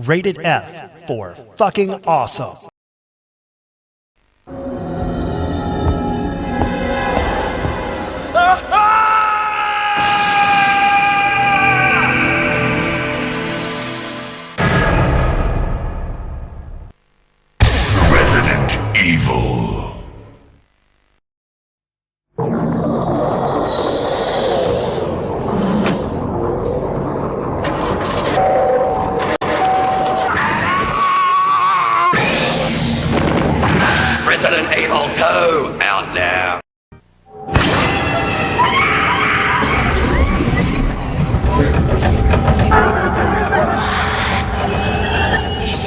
Rated F for fucking awesome. Resident Evil. Resident Evil 2 out now.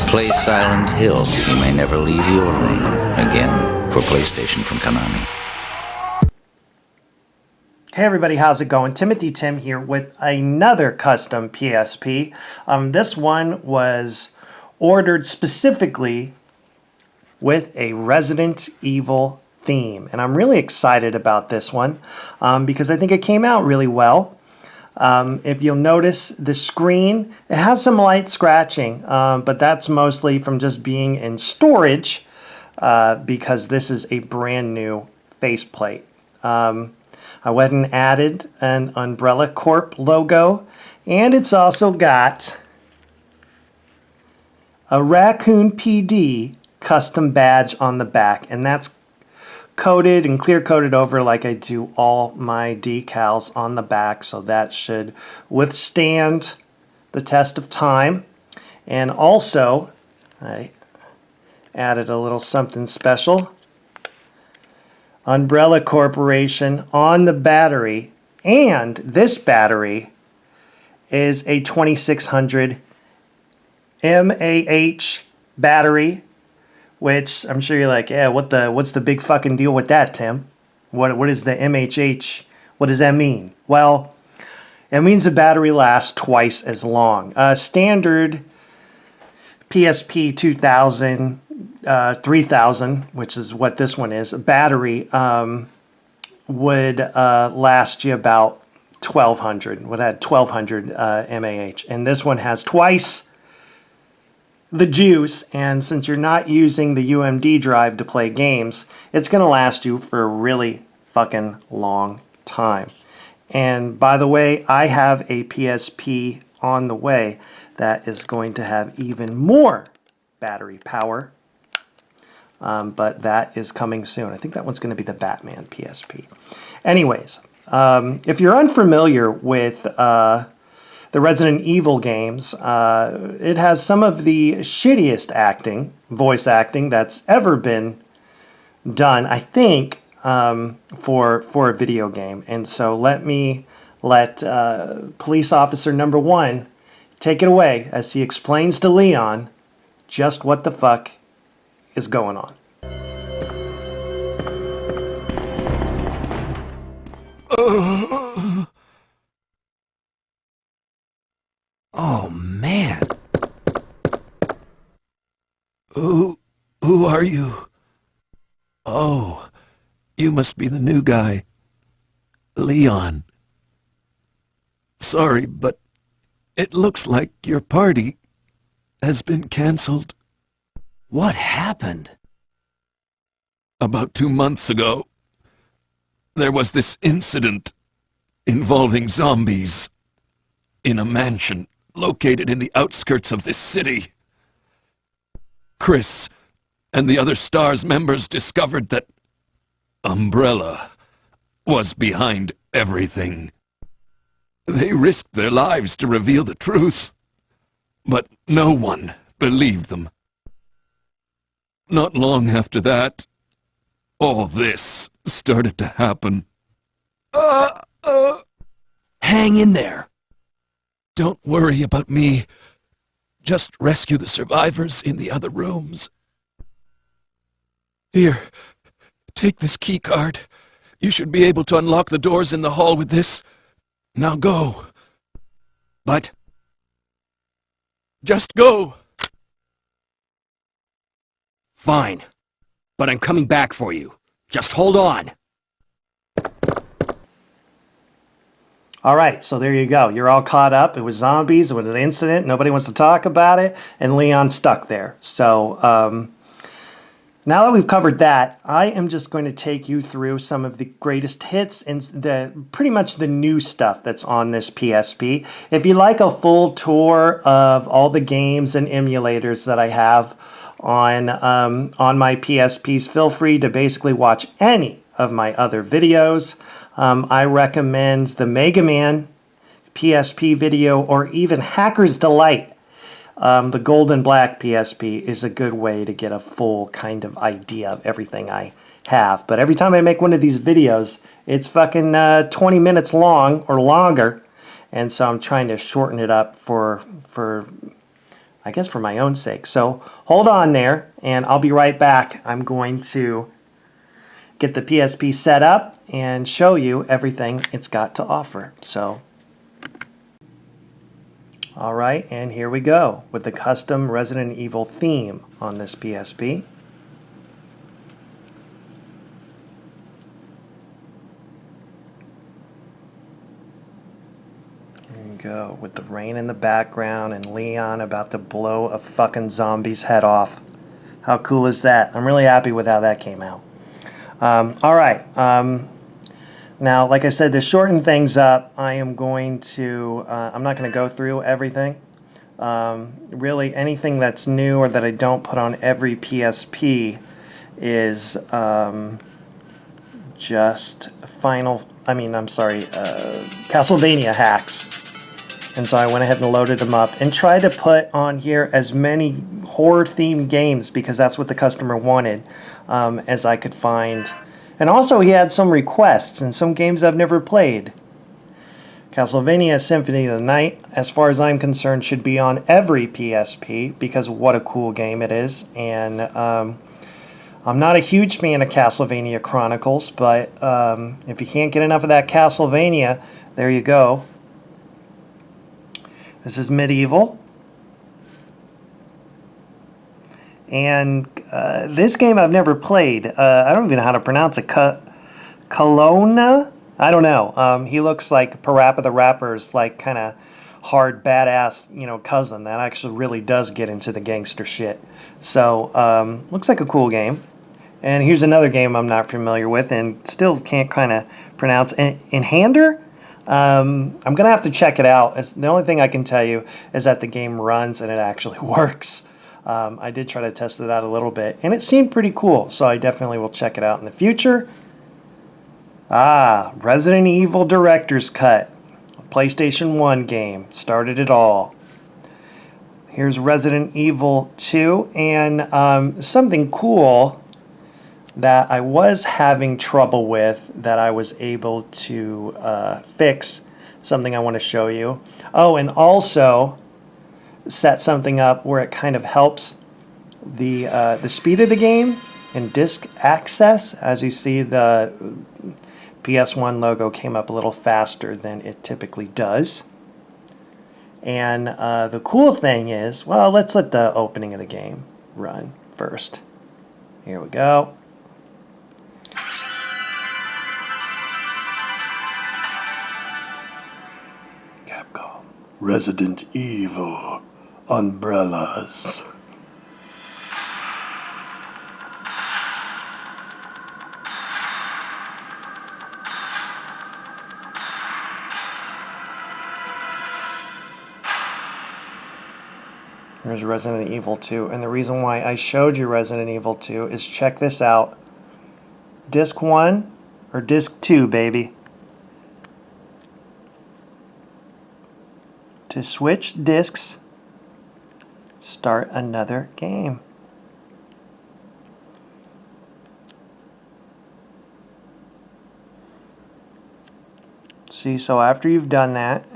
Play Silent Hill. He may never leave your lane again for PlayStation from Konami. Hey everybody, how's it going? Timothy Tim here with another custom PSP. This one was ordered specifically with a Resident Evil theme, and I'm really excited about this one because I think it came out really well. If you'll notice the screen, it has some light scratching, but that's mostly from just being in storage because this is a brand new faceplate. I went and added an Umbrella Corp logo, and it's also got a Raccoon PD custom badge on the back, and that's coated and clear coated over like I do all my decals on the back, so that should withstand the test of time. And also I added a little something special, Umbrella Corporation on the battery, and this battery is a 2600 mAh battery, which I'm sure you're like, yeah, what's the big fucking deal with that, Tim? What is the MHH? What does that mean? Well, it means the battery lasts twice as long. Standard PSP 2000, 3000, which is what this one is, a battery would last you about 1200. Would have 1200 mAh, and this one has twice the juice, and since you're not using the UMD drive to play games, it's going to last you for a really fucking long time. And by the way, I have a PSP on the way that is going to have even more battery power, but that is coming soon. I think that one's going to be the Batman PSP. Anyways, if you're unfamiliar with the Resident Evil games, it has some of the shittiest voice acting that's ever been done, I think, for a video game. And so let police officer number 1 take it away as he explains to Leon just what the fuck is going on. Oh, man. Who are you? Oh, you must be the new guy. Leon. Sorry, but it looks like your party has been canceled. What happened? About 2 months ago, there was this incident involving zombies in a mansion located in the outskirts of this city. Chris and the other STARS members discovered that Umbrella was behind everything. They risked their lives to reveal the truth, but no one believed them. Not long after that, all this started to happen. Hang in there. Don't worry about me. Just rescue the survivors in the other rooms. Here, take this key card. You should be able to unlock the doors in the hall with this. Now go. But just go. Fine, but I'm coming back for you. Just hold on. All right, so there you go. You're all caught up. It was zombies. It was an incident. Nobody wants to talk about it, and Leon's stuck there. So now that we've covered that, I am just going to take you through some of the greatest hits and pretty much the new stuff that's on this PSP. If you like a full tour of all the games and emulators that I have on my PSPs, feel free to basically watch any of my other videos. I recommend the Mega Man PSP video, or even Hacker's Delight. The gold and black PSP is a good way to get a full kind of idea of everything I have. But every time I make one of these videos, it's fucking 20 minutes long or longer. And so I'm trying to shorten it up for I guess for my own sake. So hold on there, and I'll be right back. I'm going to get the PSP set up and show you everything it's got to offer. So, all right, and here we go with the custom Resident Evil theme on this PSP. There you go, with the rain in the background and Leon about to blow a fucking zombie's head off. How cool is that? I'm really happy with how that came out. All right. Now, like I said, to shorten things up, I am going to, I'm not going to go through everything. Really, anything that's new or that I don't put on every PSP is just Castlevania hacks. And so I went ahead and loaded them up and tried to put on here as many horror-themed games, because that's what the customer wanted, as I could find. And also he had some requests and some games I've never played. Castlevania Symphony of the Night, as far as I'm concerned, should be on every PSP, because what a cool game it is. And I'm not a huge fan of Castlevania Chronicles, but if you can't get enough of that Castlevania, there you go. This is Medieval. And this game I've never played. I don't even know how to pronounce it. Kelowna? I don't know. He looks like Parappa the Rapper's like kind of hard, badass, cousin that actually really does get into the gangster shit. So, looks like a cool game. And here's another game I'm not familiar with and still can't kind of pronounce. Inhander? I'm going to have to check it out. The only thing I can tell you is that the game runs and it actually works. I did try to test it out a little bit, and it seemed pretty cool, so I definitely will check it out in the future. Resident Evil Director's Cut. PlayStation 1 game. Started it all. Here's Resident Evil 2, and something cool that I was having trouble with that I was able to fix. Something I want to show you. Oh, and also set something up where it kind of helps the speed of the game and disc access. As you see, the PS1 logo came up a little faster than it typically does. And the cool thing is, well, let's let the opening of the game run first. Here we go. Capcom. Resident Evil. Umbrellas. Here's Resident Evil 2, and the reason why I showed you Resident Evil 2 is check this out. Disc 1 or Disc 2, baby. To switch discs, start another game. See, so after you've done that,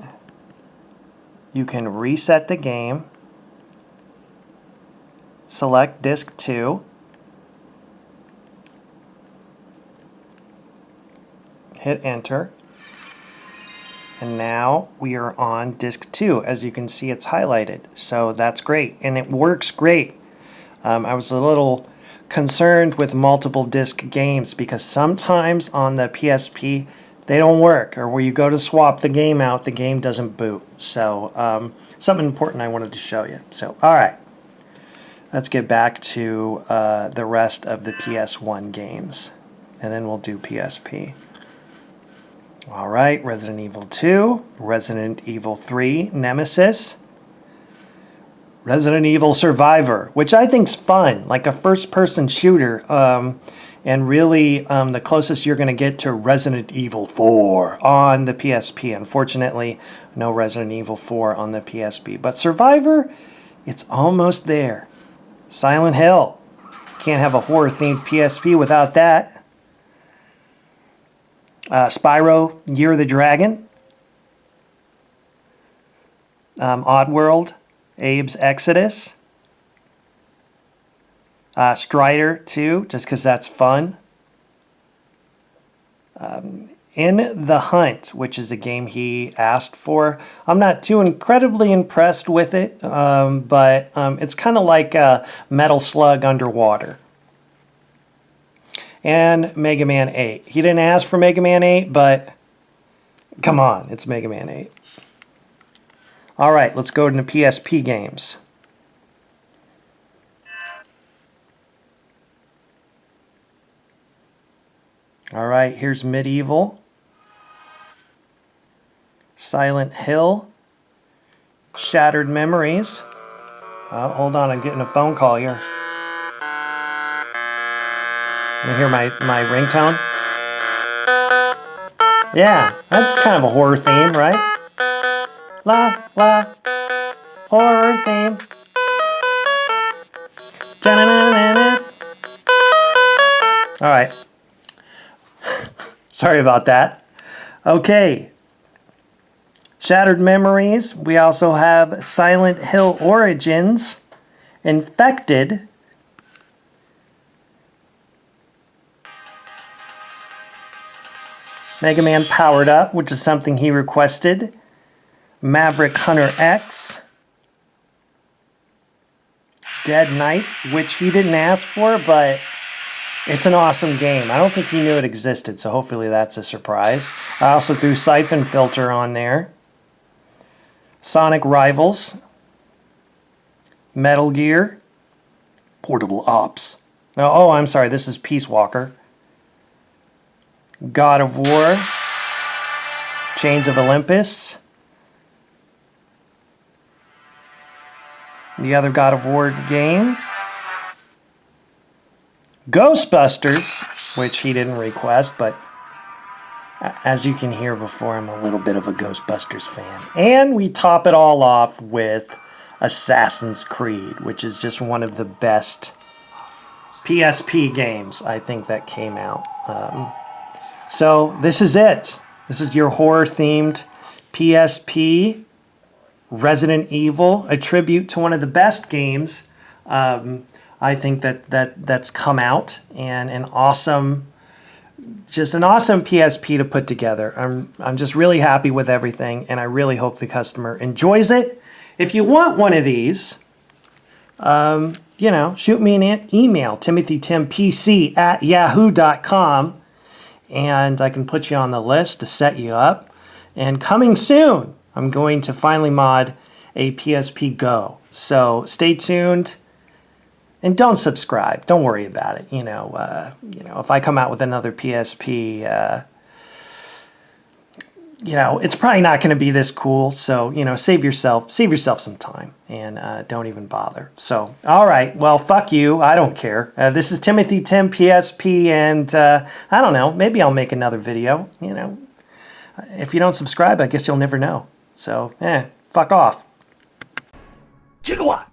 you can reset the game, select disc 2, hit enter, and now we are on disc 2. As you can see, it's highlighted, so that's great, and it works great. I was a little concerned with multiple disc games because sometimes on the PSP they don't work. Or where you go to swap the game out, the game doesn't boot. So something important I wanted to show you. So, all right. Let's get back to the rest of the PS1 games. And then we'll do PSP. All right, Resident Evil 2, Resident Evil 3, Nemesis, Resident Evil Survivor, which I think's fun, like a first-person shooter, and really the closest you're going to get to Resident Evil 4 on the PSP. Unfortunately, no Resident Evil 4 on the PSP, but Survivor, it's almost there. Silent Hill, can't have a horror-themed PSP without that. Spyro, Year of the Dragon, Oddworld, Abe's Exodus, Strider 2, just because that's fun, In the Hunt, which is a game he asked for. I'm not too incredibly impressed with it, but it's kind of like a Metal Slug underwater. And Mega Man 8. He didn't ask for Mega Man 8, but come on, it's Mega Man 8. All right, let's go to the PSP games. All right, here's Medieval, Silent Hill, Shattered Memories. Oh, hold on, I'm getting a phone call here. You hear my ringtone? Yeah, that's kind of a horror theme, right? La, la, horror theme. Da-na-na-na-na. All right. Sorry about that. Okay. Shattered Memories. We also have Silent Hill Origins, Infected, Mega Man Powered Up, which is something he requested, Maverick Hunter X, Dead Knight, which he didn't ask for, but it's an awesome game. I don't think he knew it existed, so hopefully that's a surprise. I also threw Siphon Filter on there. Sonic Rivals, Metal Gear, Portable Ops. Oh, I'm sorry, this is Peace Walker. God of War, Chains of Olympus, the other God of War game, Ghostbusters, which he didn't request, but as you can hear before, I'm a little bit of a Ghostbusters fan. And we top it all off with Assassin's Creed, which is just one of the best PSP games, I think, that came out. So this is it. This is your horror-themed PSP Resident Evil, a tribute to one of the best games I think that's come out, and an awesome PSP to put together. I'm just really happy with everything, and I really hope the customer enjoys it. If you want one of these, shoot me an email, TimothyTimPC@yahoo.com. And I can put you on the list to set you up. And coming soon, I'm going to finally mod a PSP Go. So stay tuned, and don't subscribe. Don't worry about it. If I come out with another PSP, it's probably not going to be this cool. So save yourself some time, and don't even bother. So all right, well, fuck you. I don't care. This is Timothy Tim PSP, and I don't know. Maybe I'll make another video. If you don't subscribe, I guess you'll never know. So fuck off. Gigawatt.